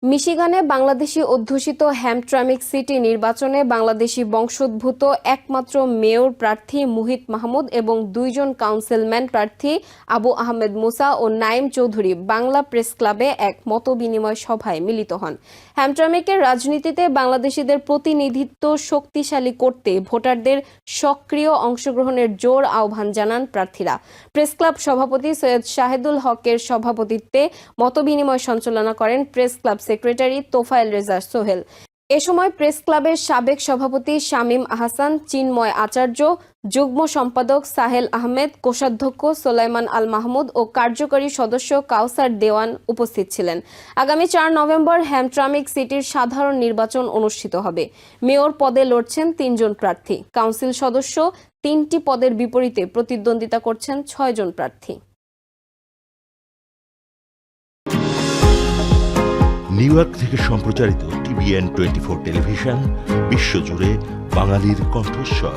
মিশিগানে বাংলাদেশি অধ্যুষিত Hamtramck city নির্বাচনে বাংলাদেশি বংশোদ্ভূত একমাত্র মেয়র প্রার্থী মুহিত মাহমুদ এবং দুইজন কাউন্সিলম্যান প্রার্থী আবু আহমেদ মুসা ও নাইম চৌধুরী বাংলা প্রেস ক্লাবে এক মতবিনিময় সভায় মিলিত হন। হ্যামট্রামিকের রাজনীতিতে বাংলাদেশিদের প্রতিনিধিত্ব শক্তিশালী করতে ভোটারদের সক্রিয় অংশগ্রহণের জোর আহ্বান জানান প্রার্থীরা। প্রেস ক্লাব সভাপতি সৈয়দ শাহেদুল হকের সভাপতিত্বে মতবিনিময় সঞ্চালনা করেন press club secretary Tofayel Reza Sohel. এ সময় প্রেস ক্লাবের সাবেক সভাপতি শামীম আহসান, চিন্ময় আচার্য, যুগ্ম সম্পাদক সাহেল আহমেদ, কোষাধ্যক্ষ সোলাইমান আল মাহমুদ ও কার্যকরী সদস্য কাউসার দেওয়ান উপস্থিত ছিলেন। আগামী 4 নভেম্বর হ্যামট্রামিক সিটির সাধারণ নির্বাচন অনুষ্ঠিত হবে। মেয়র পদে লড়ছেন 3 জন প্রার্থী। কাউন্সিল সদস্য 3টি পদের বিপরীতে প্রতিদ্বন্দ্বিতা করছেন 6 জন প্রার্থী। নিউ ইয়র্ক থেকে সম্প্রচারিত TVN 24 টেলিভিশন বিশ্বজুড়ে বাঙালির কণ্ঠস্বর।